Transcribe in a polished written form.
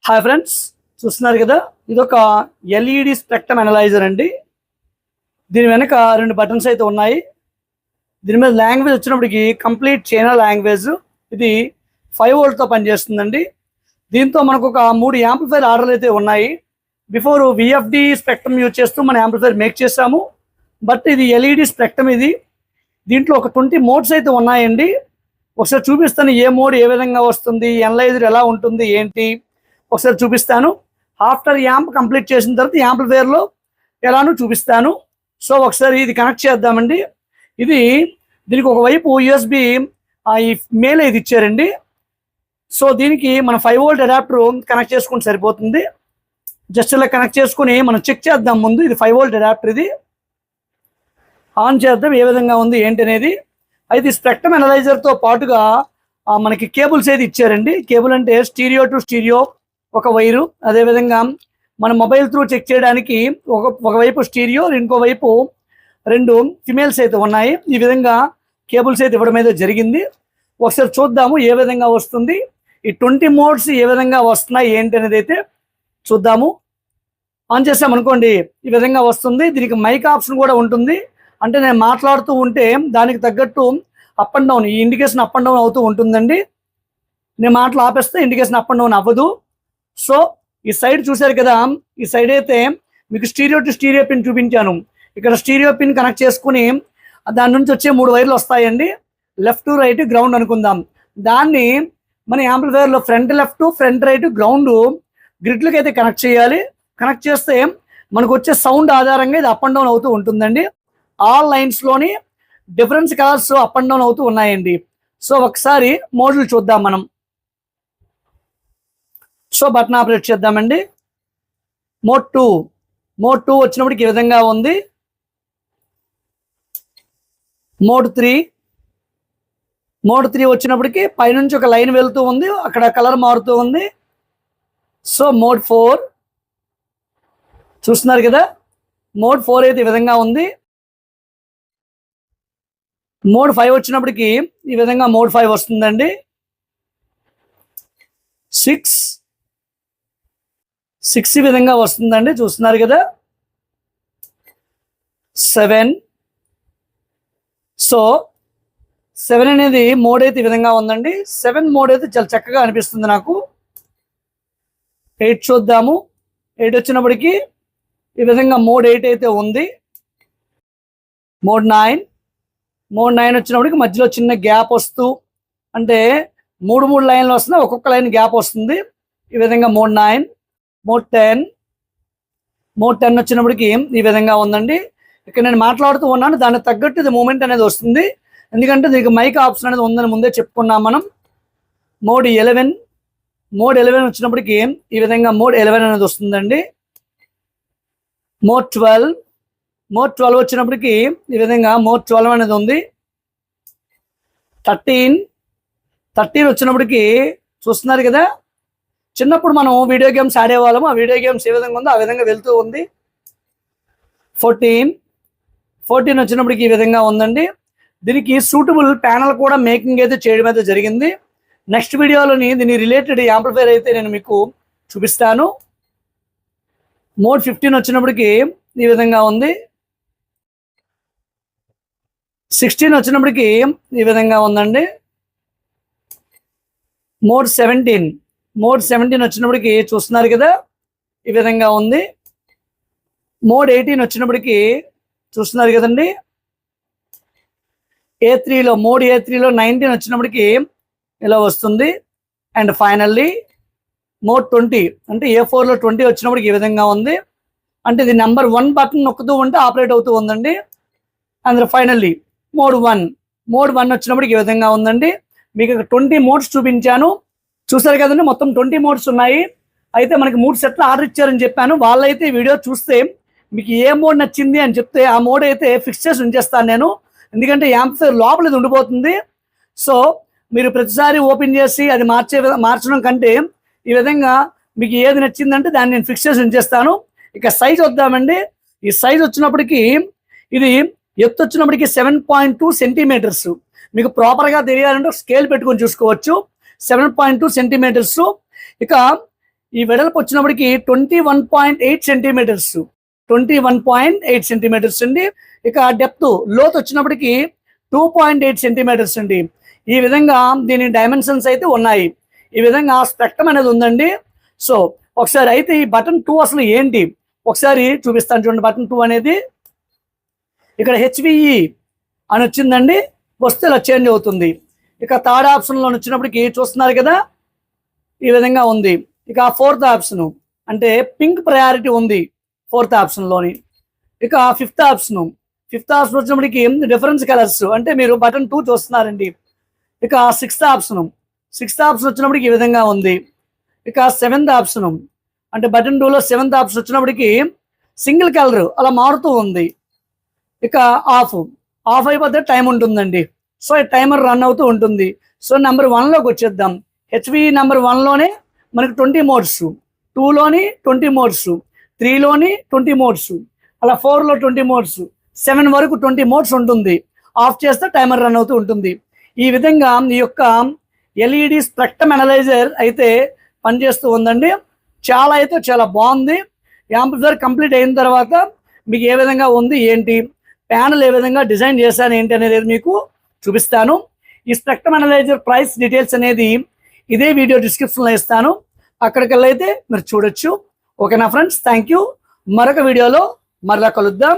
Hi friends, చూస్తున్నారు కదా, ఇదొక ఎల్ఈడి స్పెక్ట్రమ్ అనలైజర్ అండి. దీని వెనక రెండు బటన్స్ అయితే ఉన్నాయి. దీని మీద లాంగ్వేజ్ వచ్చినప్పటికి కంప్లీట్ చైనా లాంగ్వేజ్. ఇది 5V తో పనిచేస్తుందండి. దీంతో మనకు ఒక 3 యాంప్లిఫైర్ ఆర్డర్లు అయితే ఉన్నాయి. బిఫోర్ విఎఫ్డి స్పెక్ట్రమ్ యూజ్ చేస్తూ మన యాంప్లిఫైర్ మేక్ చేసాము. బట్ ఇది ఎల్ఈడి స్పెక్ట్రమ్. ఇది దీంట్లో ఒక 20 మోడ్స్ అయితే ఉన్నాయండి. ఒకసారి చూపిస్తాను ఏ మోడ్ ఏ విధంగా వస్తుంది, అనలైజర్ ఎలా ఉంటుంది ఏంటి ఒకసారి చూపిస్తాను. ఆఫ్టర్ యాంప్ కంప్లీట్ చేసిన తర్వాత యాంప్లిఫైర్లో ఎలానో చూపిస్తాను. సో ఒకసారి ఇది కనెక్ట్ చేద్దామండి. ఇది దీనికి ఒకవైపు యూఎస్బి ఈ మేల్ ఇది ఇచ్చారండి. సో దీనికి మన 5V అడాప్టర్ కనెక్ట్ చేసుకుంటే సరిపోతుంది. జస్ట్ ఇలా కనెక్ట్ చేసుకుని మనం చెక్ చేద్దాం. ముందు ఇది 5V అడాప్టర్, ఇది ఆన్ చేద్దాం ఏ విధంగా ఉంది ఏంటి అనేది. అయితే స్పెక్ట్రమ్ అనలైజర్తో పాటుగా మనకి కేబుల్స్ అయితే ఇచ్చారండి. కేబుల్ అంటే స్టీరియో టు స్టీరియో ఒక వైరు, అదేవిధంగా మన మొబైల్ త్రూ చెక్ చేయడానికి ఒకవైపు స్టీరియో, ఇంకోవైపు 2 ఫిమేల్స్ అయితే ఉన్నాయి. ఈ విధంగా కేబుల్స్ అయితే ఇవ్వడం అయితే జరిగింది. ఒకసారి చూద్దాము ఏ విధంగా వస్తుంది, ఈ 20 మోడ్స్ ఏ విధంగా వస్తున్నాయి ఏంటి అనేది అయితే చూద్దాము. ఆన్ చేసామనుకోండి ఈ విధంగా వస్తుంది. దీనికి మైక్ ఆప్షన్ కూడా ఉంటుంది. అంటే నేను మాట్లాడుతూ ఉంటే దానికి తగ్గట్టు అప్ అండ్ డౌన్, ఈ ఇండికేషన్ అప్ అండ్ డౌన్ అవుతూ ఉంటుందండి. నేను మాటలు ఆపేస్తే ఇండికేషన్ అప్ అండ్ డౌన్ అవ్వదు. సో ఈ సైడ్ చూశారు కదా, ఈ సైడ్ అయితే మీకు స్టీరియో టు స్టీరియో పిన్ చూపించాను. ఇక్కడ స్టీరియో పిన్ కనెక్ట్ చేసుకుని దాని నుంచి వచ్చే 3 వైర్లు వస్తాయండి. లెఫ్ట్ రైట్ గ్రౌండ్ అనుకుందాం. దాన్ని మన యాంప్లిఫైర్లో front left front right ground గ్రిడ్లకి అయితే కనెక్ట్ చేయాలి. కనెక్ట్ చేస్తే మనకు వచ్చే సౌండ్ ఆధారంగా ఇది అప్ అండ్ డౌన్ అవుతూ ఉంటుందండి. ఆల్ లైన్స్లోని difference colours up and down అవుతూ ఉన్నాయండి. సో ఒకసారి మోడ్లు చూద్దాం మనం. సో బటన్ ఆపరేట్ చేద్దామండి. మోడ్ 2 వచ్చినప్పటికి ఈ విధంగా ఉంది. మోడ్ 3 వచ్చినప్పటికి పైనుంచి ఒక లైన్ వెళ్తూ ఉంది, అక్కడ కలర్ మారుతూ ఉంది. సో మోడ్ 4 చూస్తున్నారు కదా, మోడ్ 4 అయితే ఈ విధంగా ఉంది. మోడ్ 5 వచ్చినప్పటికి ఈ విధంగా మోడ్ 5 వస్తుందండి. 6 ఈ విధంగా వస్తుందండి, చూస్తున్నారు కదా. 7 సో 7 అనేది మోడ్ అయితే ఈ విధంగా ఉందండి. 7 మోడ్ అయితే చాలా చక్కగా అనిపిస్తుంది నాకు. 8 చూద్దాము. 8 వచ్చినప్పటికి ఈ విధంగా మోడ్ 8 అయితే ఉంది. మోడ్ 9 వచ్చినప్పటికి మధ్యలో చిన్న గ్యాప్ వస్తూ, అంటే 3 లైన్లు వస్తున్నాయి, ఒక్కొక్క లైన్ గ్యాప్ వస్తుంది. ఈ విధంగా మోడ్ 9. మోడ్ 10 వచ్చినప్పటికి ఈ విధంగా ఉందండి. ఇక్కడ నేను మాట్లాడుతూ ఉన్నాను, దానికి తగ్గట్టు ఇది మూమెంట్ అనేది వస్తుంది. ఎందుకంటే దీనికి మైక్ ఆప్షన్ అనేది ఉందని ముందే చెప్పుకున్నాం మనం. మోడ్ 11 వచ్చినప్పటికి ఈ విధంగా మోడ్ 11 అనేది వస్తుందండి. మోడ్ 12 వచ్చినప్పటికి ఈ విధంగా మోడ్ 12 అనేది ఉంది. 13 వచ్చినప్పటికి చూస్తున్నారు కదా, చిన్నప్పుడు మనం వీడియో గేమ్స్ ఆడేవాళ్ళము. ఆ వీడియో గేమ్స్ ఏ విధంగా ఉందో ఆ విధంగా వెళ్తూ ఉంది. 14 వచ్చినప్పటికి ఈ విధంగా ఉందండి. దీనికి సూటబుల్ ప్యానల్ కూడా మేకింగ్ అయితే చేయడం అయితే జరిగింది. నెక్స్ట్ వీడియోలోని దీని రిలేటెడ్ యాంప్లిఫైర్ అయితే నేను మీకు చూపిస్తాను. మోడ్ 15 వచ్చినప్పటికి ఈ విధంగా ఉంది. 16 వచ్చినప్పటికి ఈ విధంగా ఉందండి. మోడ్ 17 వచ్చినప్పటికి చూస్తున్నారు కదా, ఈ విధంగా ఉంది. మోడ్ 18 వచ్చినప్పటికి చూస్తున్నారు కదండి. మోడ్ A3లో 19 వచ్చినప్పటికి ఇలా వస్తుంది. అండ్ ఫైనల్లీ మోడ్ 20 అంటే A4లో 20 వచ్చినప్పటికి ఈ విధంగా ఉంది. అంటే ఇది నెంబర్ 1 బటన్ నొక్కుతూ ఉంటే ఆపరేట్ అవుతూ ఉందండి. అండ్ ఫైనల్లీ మోడ్ 1 వచ్చినప్పటికి ఈ విధంగా ఉందండి. మీకు 20 మోడ్స్ చూపించాను, చూసారు కదండి. మొత్తం 20 మోడ్స్ ఉన్నాయి. అయితే మనకి 3 సెట్లు ఆర్డర్ ఇచ్చారని చెప్పాను. వాళ్ళైతే వీడియో చూస్తే మీకు ఏ మోడ్ నచ్చింది అని చెప్తే ఆ మోడ్ అయితే ఫిక్స్ చేసి ఉంచేస్తాను నేను. ఎందుకంటే యాంప్లిఫైర్ లోపల ఇది ఉండిపోతుంది. సో మీరు ప్రతిసారి ఓపెన్ చేసి అది మార్చడం కంటే ఈ విధంగా మీకు ఏది నచ్చిందంటే దాన్ని నేను ఫిక్స్ చేసి ఉంచేస్తాను. ఇక సైజ్ వద్దామండి. ఈ సైజ్ వచ్చినప్పటికీ ఇది ఎత్తు వచ్చినప్పటికీ 7.2 సెంటీమీటర్స్. మీకు ప్రాపర్గా తెలియాలంటే స్కేల్ పెట్టుకొని చూసుకోవచ్చు. 7.2 సెంటీమీటర్స్. ఇక ఈ వెడల్పు వచ్చినప్పటికి 21.8 సెంటీమీటర్స్, 21.8 సెంటీమీటర్స్ అండి. ఇక డెప్త్ లోతు వచ్చినప్పటికి 2.8 సెంటీమీటర్స్ అండి. ఈ విధంగా దీని డైమెన్షన్స్ అయితే ఉన్నాయి. ఈ విధంగా స్పెక్ట్రమ్ అనేది ఉందండి. సో ఒకసారి అయితే ఈ బటన్ 2 అసలు ఏంటి ఒకసారి చూపిస్తాను చూడండి. బటన్ 2 అనేది ఇక్కడ HVE అని వచ్చిందండి, వస్తే ఇలా చేంజ్ అవుతుంది. ఇక థర్డ్ ఆప్షన్లో వచ్చినప్పటికి చూస్తున్నారు కదా, ఈ విధంగా ఉంది. ఇక ఫోర్త్ ఆప్షన్ అంటే పింక్ ప్రయారిటీ ఉంది ఫోర్త్ ఆప్షన్లోని. ఇక ఫిఫ్త్ ఆప్షన్ వచ్చినప్పటికి డిఫరెన్స్ కలర్స్ అంటే మీరు బటన్ 2 చూస్తున్నారండి. ఇక సిక్స్త్ ఆప్షన్ వచ్చినప్పటికి ఈ విధంగా ఉంది. ఇక సెవెంత్ ఆప్షన్ అంటే బటన్ 2లో సెవెంత్ ఆప్షన్ వచ్చినప్పటికి సింగిల్ కలర్ అలా మారుతూ ఉంది. ఇక ఆఫ్ అయిపోతే టైం ఉంటుందండి. సో ఈ టైమర్ రన్ అవుతూ ఉంటుంది. సో నెంబర్ 1లోకి వచ్చేద్దాం. HVE నెంబర్ 1లోనే మనకి 20 మోడ్స్, 2లోని 20 మోడ్స్, 3లోని 20 మోడ్స్, అలా 4లో 20 మోడ్స్, 7 వరకు 20 మోడ్స్ ఉంటుంది. ఆఫ్ చేస్తే టైమర్ రన్ అవుతూ ఉంటుంది. ఈ విధంగా ఈ యొక్క LED స్పెక్ట్రమ్ అనలైజర్ అయితే పనిచేస్తూ ఉందండి. చాలా బాగుంది. యాంప్లిఫైయర్ కంప్లీట్ అయిన తర్వాత మీకు ఏ విధంగా ఉంది ఏంటి, ప్యానల్ ఏ విధంగా డిజైన్ చేశాను ఏంటి అనేది మీకు చూపిస్తాను. ఈ స్పెక్ట్రమ్ అనలైజర్ ప్రైస్ డీటెయిల్స్ అనేది ఇదే వీడియో డిస్క్రిప్షన్లో ఇస్తాను, అక్కడికి వెళ్ళైతే మీరు చూడొచ్చు. ఓకేనా ఫ్రెండ్స్, థ్యాంక్ యూ. మరొక వీడియోలో మరలా కలుద్దాం.